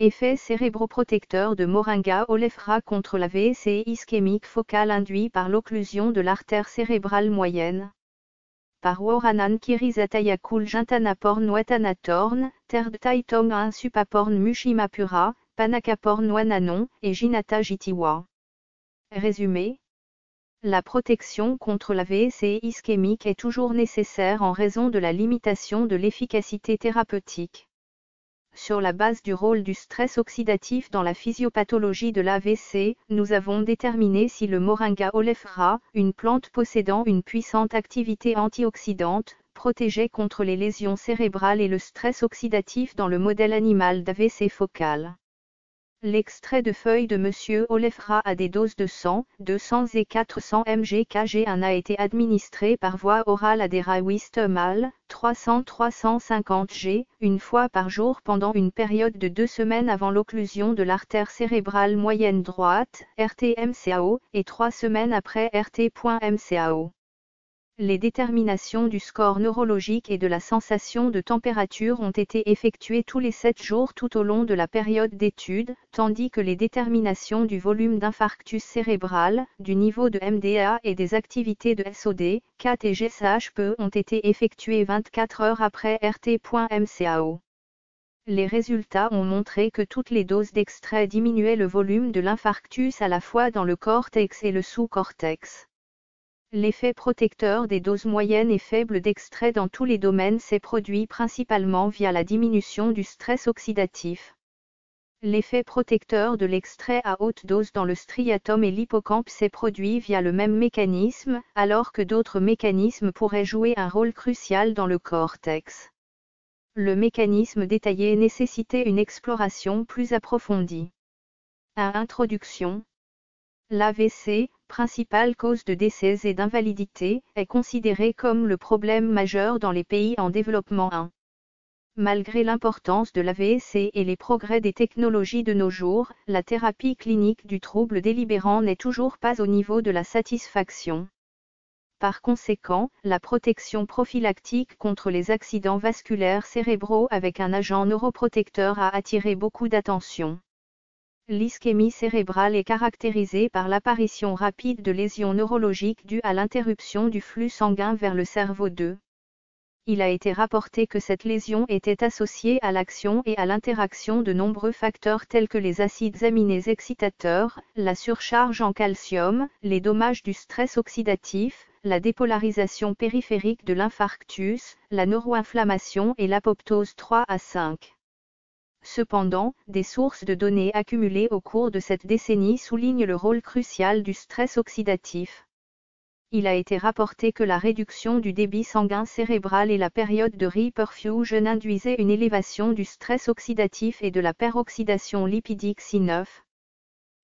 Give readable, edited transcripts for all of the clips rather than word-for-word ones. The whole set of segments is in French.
Effet cérébroprotecteur de Moringa olefra contre l'AVC ischémique focale induit par l'occlusion de l'artère cérébrale moyenne. Par Waranan Kirizatayakul Jintanaporn Watanatorn, Terdtaitong Un Supaporn Mushimapura, Panakaporn Wananon, et Jinata Jitiwa. Résumé. La protection contre l'AVC ischémique est toujours nécessaire en raison de la limitation de l'efficacité thérapeutique. Sur la base du rôle du stress oxydatif dans la physiopathologie de l'AVC, nous avons déterminé si le Moringa olefra, une plante possédant une puissante activité antioxydante, protégeait contre les lésions cérébrales et le stress oxydatif dans le modèle animal d'AVC focal. L'extrait de feuilles de Monsieur olefra à des doses de 100, 200 et 400 mg/kg a été administré par voie orale à des raouistes mâles, 300-350 g, une fois par jour pendant une période de 2 semaines avant l'occlusion de l'artère cérébrale moyenne droite, RT-MCAO, et 3 semaines après RT.MCAO. Les déterminations du score neurologique et de la sensation de température ont été effectuées tous les 7 jours tout au long de la période d'étude, tandis que les déterminations du volume d'infarctus cérébral, du niveau de MDA et des activités de SOD, CAT et GSHP ont été effectuées 24 heures après RT.MCAO. Les résultats ont montré que toutes les doses d'extrait diminuaient le volume de l'infarctus à la fois dans le cortex et le sous-cortex. L'effet protecteur des doses moyennes et faibles d'extrait dans tous les domaines s'est produit principalement via la diminution du stress oxydatif. L'effet protecteur de l'extrait à haute dose dans le striatum et l'hippocampe s'est produit via le même mécanisme, alors que d'autres mécanismes pourraient jouer un rôle crucial dans le cortex. Le mécanisme détaillé nécessitait une exploration plus approfondie. Introduction. L'AVC, principale cause de décès et d'invalidité, est considéré comme le problème majeur dans les pays en développement 1. Malgré l'importance de l'AVC et les progrès des technologies de nos jours, la thérapie clinique du trouble délibérant n'est toujours pas au niveau de la satisfaction. Par conséquent, la protection prophylactique contre les accidents vasculaires cérébraux avec un agent neuroprotecteur a attiré beaucoup d'attention. L'ischémie cérébrale est caractérisée par l'apparition rapide de lésions neurologiques dues à l'interruption du flux sanguin vers le cerveau. Il a été rapporté que cette lésion était associée à l'action et à l'interaction de nombreux facteurs tels que les acides aminés excitateurs, la surcharge en calcium, les dommages du stress oxydatif, la dépolarisation périphérique de l'infarctus, la neuroinflammation et l'apoptose 3 à 5. Cependant, des sources de données accumulées au cours de cette décennie soulignent le rôle crucial du stress oxydatif. Il a été rapporté que la réduction du débit sanguin cérébral et la période de reperfusion induisaient une élévation du stress oxydatif et de la peroxydation lipidique C9.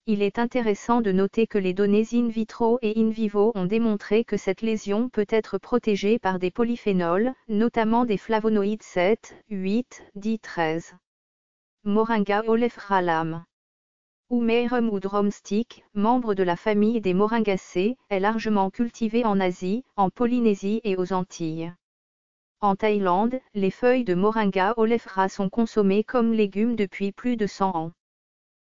Il est intéressant de noter que les données in vitro et in vivo ont démontré que cette lésion peut être protégée par des polyphénols, notamment des flavonoïdes 7, 8, 10, 13. Moringa olefra lam. Oumerum ou drumstick, membre de la famille des Moringacées, est largement cultivé en Asie, en Polynésie et aux Antilles. En Thaïlande, les feuilles de Moringa olefra sont consommées comme légumes depuis plus de 100 ans.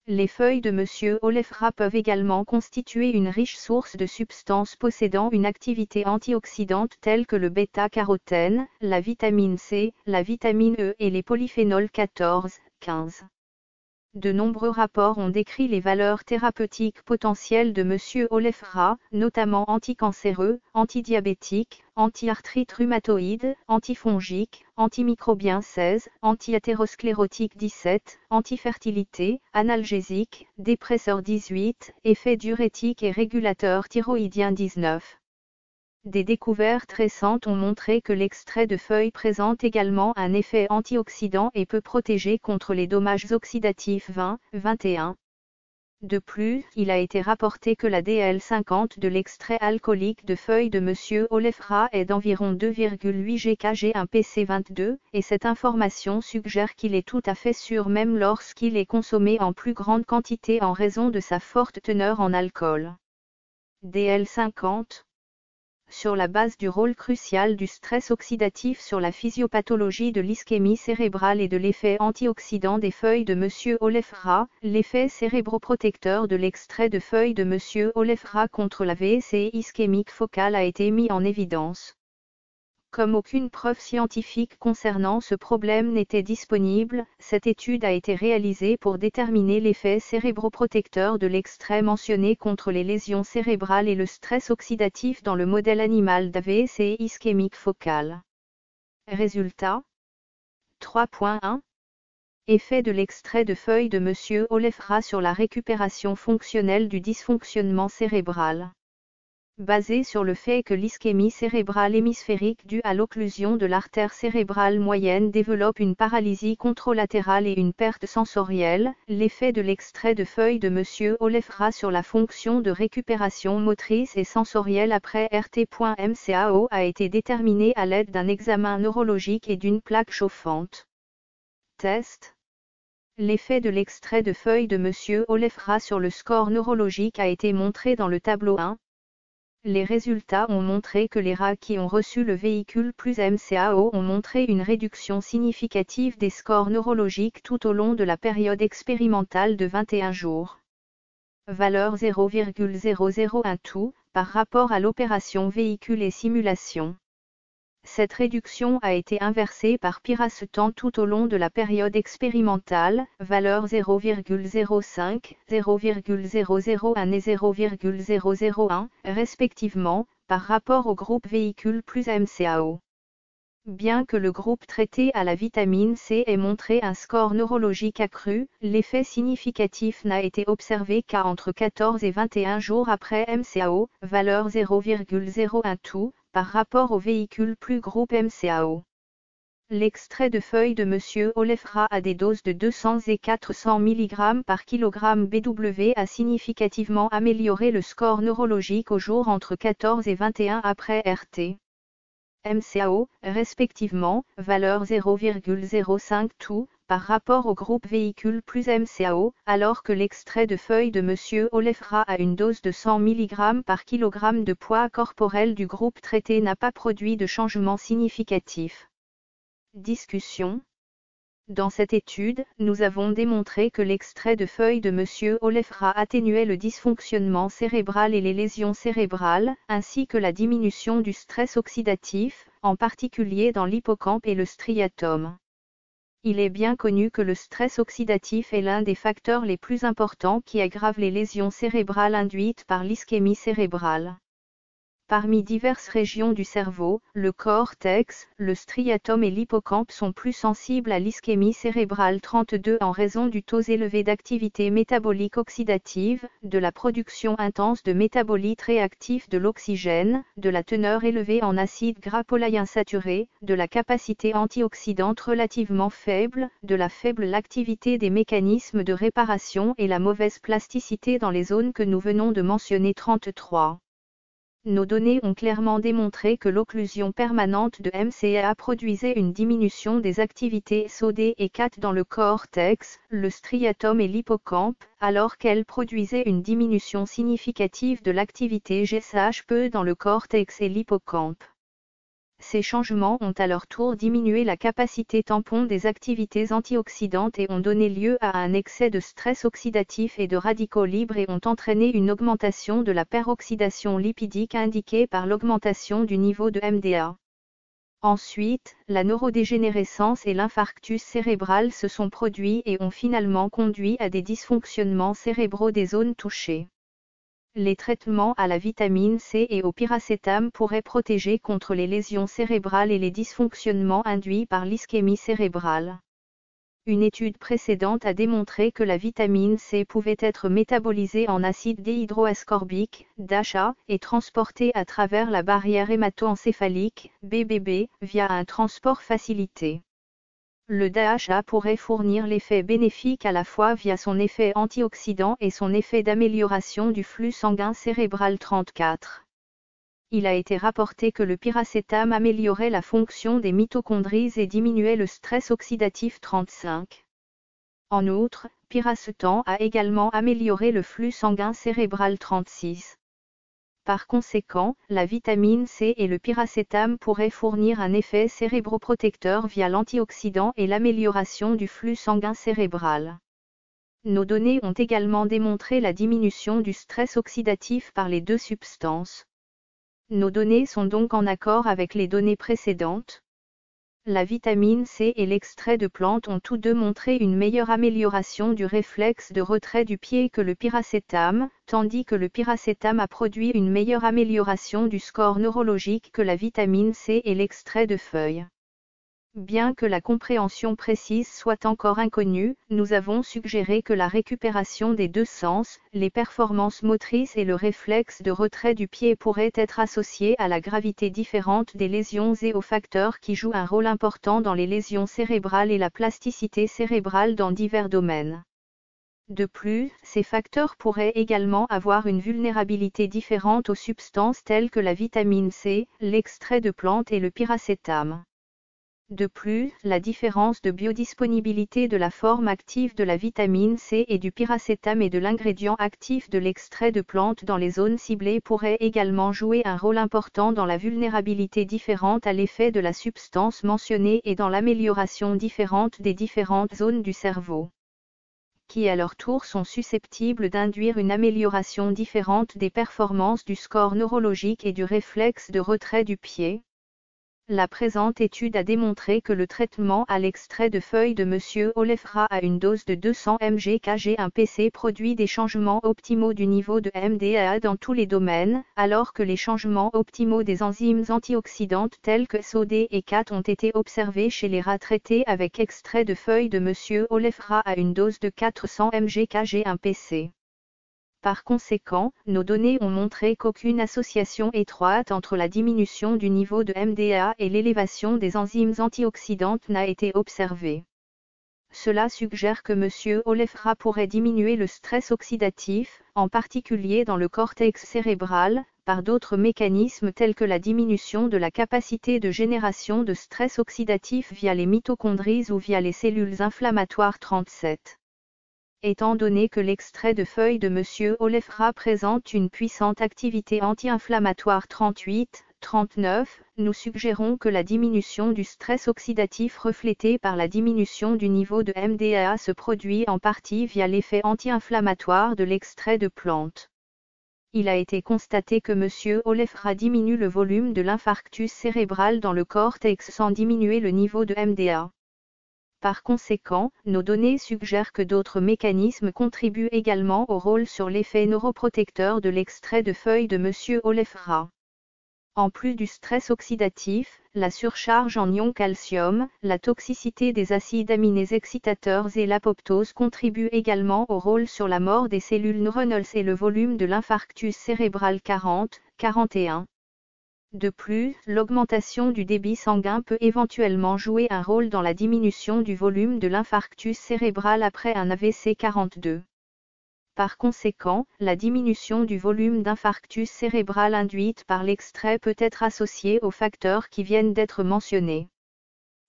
Les feuilles de Monsieur olefra peuvent également constituer une riche source de substances possédant une activité antioxydante telle que le bêta-carotène, la vitamine C, la vitamine E et les polyphénols 14, 15. De nombreux rapports ont décrit les valeurs thérapeutiques potentielles de Monsieur olefra, notamment anticancéreux, antidiabétique, anti-arthrite rhumatoïde, antifongique, antimicrobien 16, anti-athérosclérotique 17, antifertilité, analgésique, dépresseur 18, effet diurétique et régulateur thyroïdien 19. Des découvertes récentes ont montré que l'extrait de feuilles présente également un effet antioxydant et peut protéger contre les dommages oxydatifs 20, 21. De plus, il a été rapporté que la DL50 de l'extrait alcoolique de feuilles de Monsieur olefra est d'environ 2,8 g/kg un PC22, et cette information suggère qu'il est tout à fait sûr même lorsqu'il est consommé en plus grande quantité en raison de sa forte teneur en alcool. DL50. sur la base du rôle crucial du stress oxydatif sur la physiopathologie de l'ischémie cérébrale et de l'effet antioxydant des feuilles de M. Olefra, l'effet cérébroprotecteur de l'extrait de feuilles de M. Olefra contre la VSE ischémique focale a été mis en évidence. Comme aucune preuve scientifique concernant ce problème n'était disponible, cette étude a été réalisée pour déterminer l'effet cérébroprotecteur de l'extrait mentionné contre les lésions cérébrales et le stress oxydatif dans le modèle animal d'AVC ischémique focale. Résultat 3.1 Effet de l'extrait de feuilles de M. Olefra sur la récupération fonctionnelle du dysfonctionnement cérébral. Basé sur le fait que l'ischémie cérébrale hémisphérique due à l'occlusion de l'artère cérébrale moyenne développe une paralysie contralatérale et une perte sensorielle, l'effet de l'extrait de feuilles de M. Olefra sur la fonction de récupération motrice et sensorielle après RT.MCAO a été déterminé à l'aide d'un examen neurologique et d'une plaque chauffante. Test. L'effet de l'extrait de feuilles de M. Olefra sur le score neurologique a été montré dans le tableau 1. Les résultats ont montré que les rats qui ont reçu le véhicule plus MCAO ont montré une réduction significative des scores neurologiques tout au long de la période expérimentale de 21 jours. Valeur 0,001 tout, par rapport à l'opération véhicule et simulation. Cette réduction a été inversée par piracetam tout au long de la période expérimentale, valeur 0,05, 0,001 et 0,001, respectivement, par rapport au groupe véhicule plus MCAO. Bien que le groupe traité à la vitamine C ait montré un score neurologique accru, l'effet significatif n'a été observé qu'à entre 14 et 21 jours après MCAO, valeur 0,01 tout, par rapport au véhicule plus groupe MCAO. L'extrait de feuilles de M. Olefra à des doses de 200 et 400 mg par kg BW a significativement amélioré le score neurologique au jour entre 14 et 21 après RT. MCAO, respectivement, valeur 0,05 tout, par rapport au groupe véhicule plus MCAO, alors que l'extrait de feuilles de M. Olefra à une dose de 100 mg par kg de poids corporel du groupe traité n'a pas produit de changement significatif. Discussion. Dans cette étude, nous avons démontré que l'extrait de feuilles de M. Olefra atténuait le dysfonctionnement cérébral et les lésions cérébrales, ainsi que la diminution du stress oxydatif, en particulier dans l'hippocampe et le striatum. Il est bien connu que le stress oxydatif est l'un des facteurs les plus importants qui aggravent les lésions cérébrales induites par l'ischémie cérébrale. Parmi diverses régions du cerveau, le cortex, le striatum et l'hippocampe sont plus sensibles à l'ischémie cérébrale 32 en raison du taux élevé d'activité métabolique oxydative, de la production intense de métabolites réactifs de l'oxygène, de la teneur élevée en acides gras polyinsaturés, de la capacité antioxydante relativement faible, de la faible activité des mécanismes de réparation et la mauvaise plasticité dans les zones que nous venons de mentionner 33. Nos données ont clairement démontré que l'occlusion permanente de MCA produisait une diminution des activités SOD et CAT dans le cortex, le striatum et l'hippocampe, alors qu'elle produisait une diminution significative de l'activité GSH dans le cortex et l'hippocampe. Ces changements ont à leur tour diminué la capacité tampon des activités antioxydantes et ont donné lieu à un excès de stress oxydatif et de radicaux libres et ont entraîné une augmentation de la peroxydation lipidique indiquée par l'augmentation du niveau de MDA. Ensuite, la neurodégénérescence et l'infarctus cérébral se sont produits et ont finalement conduit à des dysfonctionnements cérébraux des zones touchées. Les traitements à la vitamine C et au piracétam pourraient protéger contre les lésions cérébrales et les dysfonctionnements induits par l'ischémie cérébrale. Une étude précédente a démontré que la vitamine C pouvait être métabolisée en acide déhydroascorbique, DHA, et transportée à travers la barrière hémato-encéphalique, BBB, via un transport facilité. Le DHA pourrait fournir l'effet bénéfique à la fois via son effet antioxydant et son effet d'amélioration du flux sanguin cérébral 34. Il a été rapporté que le piracétam améliorait la fonction des mitochondries et diminuait le stress oxydatif 35. En outre, piracetam a également amélioré le flux sanguin cérébral 36. Par conséquent, la vitamine C et le piracétam pourraient fournir un effet cérébroprotecteur via l'antioxydant et l'amélioration du flux sanguin cérébral. Nos données ont également démontré la diminution du stress oxydatif par les deux substances. Nos données sont donc en accord avec les données précédentes. La vitamine C et l'extrait de plante ont tous deux montré une meilleure amélioration du réflexe de retrait du pied que le piracétam, tandis que le piracétam a produit une meilleure amélioration du score neurologique que la vitamine C et l'extrait de feuille. Bien que la compréhension précise soit encore inconnue, nous avons suggéré que la récupération des deux sens, les performances motrices et le réflexe de retrait du pied pourraient être associés à la gravité différente des lésions et aux facteurs qui jouent un rôle important dans les lésions cérébrales et la plasticité cérébrale dans divers domaines. De plus, ces facteurs pourraient également avoir une vulnérabilité différente aux substances telles que la vitamine C, l'extrait de plante et le piracétam. De plus, la différence de biodisponibilité de la forme active de la vitamine C et du piracétam et de l'ingrédient actif de l'extrait de plante dans les zones ciblées pourrait également jouer un rôle important dans la vulnérabilité différente à l'effet de la substance mentionnée et dans l'amélioration différente des différentes zones du cerveau, qui à leur tour sont susceptibles d'induire une amélioration différente des performances du score neurologique et du réflexe de retrait du pied. La présente étude a démontré que le traitement à l'extrait de feuille de M. Olefra à une dose de 200 mg Kg/PC produit des changements optimaux du niveau de MDA dans tous les domaines, alors que les changements optimaux des enzymes antioxydantes telles que SOD et CAT ont été observés chez les rats traités avec extrait de feuille de M. Olefra à une dose de 400 mg Kg/PC. Par conséquent, nos données ont montré qu'aucune association étroite entre la diminution du niveau de MDA et l'élévation des enzymes antioxydantes n'a été observée. Cela suggère que M. Olefra pourrait diminuer le stress oxydatif, en particulier dans le cortex cérébral, par d'autres mécanismes tels que la diminution de la capacité de génération de stress oxydatif via les mitochondries ou via les cellules inflammatoires 37. Étant donné que l'extrait de feuille de M. Olefra présente une puissante activité anti-inflammatoire 38-39, nous suggérons que la diminution du stress oxydatif reflétée par la diminution du niveau de MDA se produit en partie via l'effet anti-inflammatoire de l'extrait de plante. Il a été constaté que M. Olefra diminue le volume de l'infarctus cérébral dans le cortex sans diminuer le niveau de MDA. Par conséquent, nos données suggèrent que d'autres mécanismes contribuent également au rôle sur l'effet neuroprotecteur de l'extrait de feuille de M. Olefra. En plus du stress oxydatif, la surcharge en ion calcium, la toxicité des acides aminés excitateurs et l'apoptose contribuent également au rôle sur la mort des cellules neuronales et le volume de l'infarctus cérébral 40-41. De plus, l'augmentation du débit sanguin peut éventuellement jouer un rôle dans la diminution du volume de l'infarctus cérébral après un AVC 42. Par conséquent, la diminution du volume d'infarctus cérébral induite par l'extrait peut être associée aux facteurs qui viennent d'être mentionnés.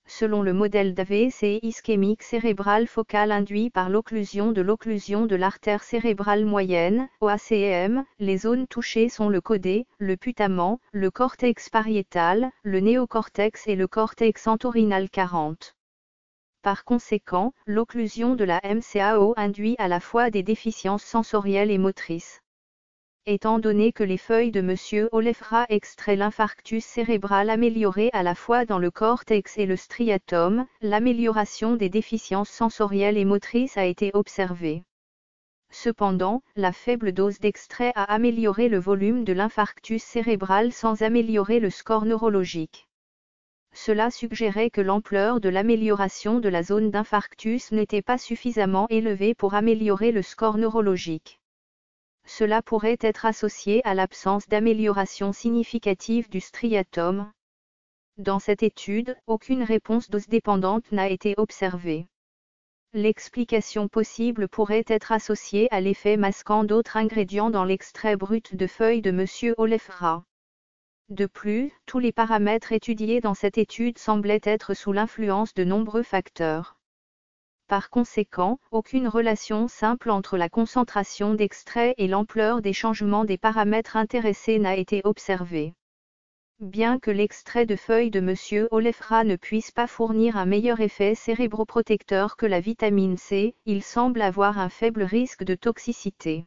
Selon le modèle d'AVC ischémique cérébral focal induit par l'occlusion de l'artère cérébrale moyenne, OACM, les zones touchées sont le caudé, le putamen, le cortex pariétal, le néocortex et le cortex entorhinal 40. Par conséquent, l'occlusion de la MCAO induit à la fois des déficiences sensorielles et motrices. Étant donné que les feuilles de M. Olefra extraient l'infarctus cérébral amélioré à la fois dans le cortex et le striatum, l'amélioration des déficiences sensorielles et motrices a été observée. Cependant, la faible dose d'extrait a amélioré le volume de l'infarctus cérébral sans améliorer le score neurologique. Cela suggérait que l'ampleur de l'amélioration de la zone d'infarctus n'était pas suffisamment élevée pour améliorer le score neurologique. Cela pourrait être associé à l'absence d'amélioration significative du striatum. Dans cette étude, aucune réponse dose-dépendante n'a été observée. L'explication possible pourrait être associée à l'effet masquant d'autres ingrédients dans l'extrait brut de feuille de M. Olefra. De plus, tous les paramètres étudiés dans cette étude semblaient être sous l'influence de nombreux facteurs. Par conséquent, aucune relation simple entre la concentration d'extrait et l'ampleur des changements des paramètres intéressés n'a été observée. Bien que l'extrait de feuille de M. Olefra ne puisse pas fournir un meilleur effet cérébroprotecteur que la vitamine C, il semble avoir un faible risque de toxicité.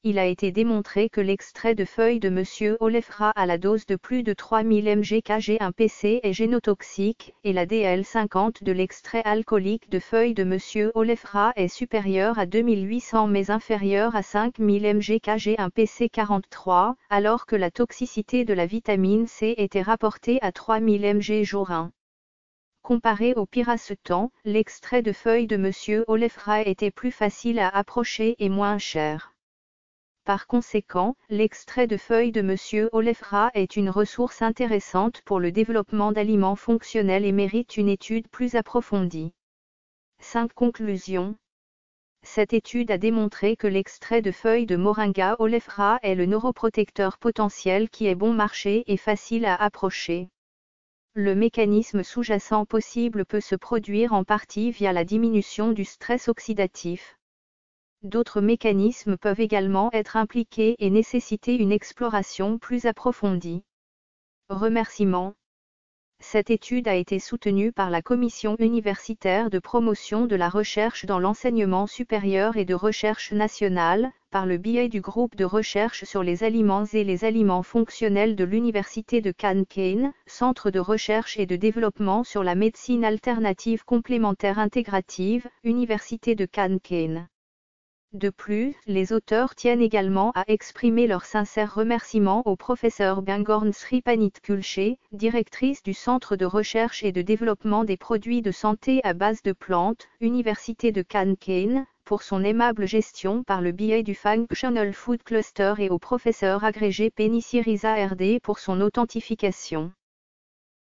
Il a été démontré que l'extrait de feuille de M. Olefra à la dose de plus de 3000 mg/kg/PC est génotoxique, et la DL50 de l'extrait alcoolique de feuille de M. Olefra est supérieure à 2800 mais inférieure à 5000 mg/kg/PC43, alors que la toxicité de la vitamine C était rapportée à 3000 mg jour 1. Comparé au piracetam, l'extrait de feuille de M. Olefra était plus facile à approcher et moins cher. Par conséquent, l'extrait de feuille de M. Olefra est une ressource intéressante pour le développement d'aliments fonctionnels et mérite une étude plus approfondie. 5 conclusions. Cette étude a démontré que l'extrait de feuille de Moringa olefra est le neuroprotecteur potentiel qui est bon marché et facile à approcher. Le mécanisme sous-jacent possible peut se produire en partie via la diminution du stress oxydatif. D'autres mécanismes peuvent également être impliqués et nécessiter une exploration plus approfondie. Remerciements. Cette étude a été soutenue par la Commission universitaire de promotion de la recherche dans l'enseignement supérieur et de recherche nationale, par le biais du groupe de recherche sur les aliments et les aliments fonctionnels de l'Université de Cannes, Centre de recherche et de développement sur la médecine alternative complémentaire intégrative, Université de Cannes. De plus, les auteurs tiennent également à exprimer leurs sincères remerciements au professeur Björn Sripanit-Kulche, directrice du Centre de recherche et de développement des produits de santé à base de plantes, Université de Cannes, pour son aimable gestion par le biais du Functional Food Cluster et au professeur agrégé Penny Syriza RD pour son authentification.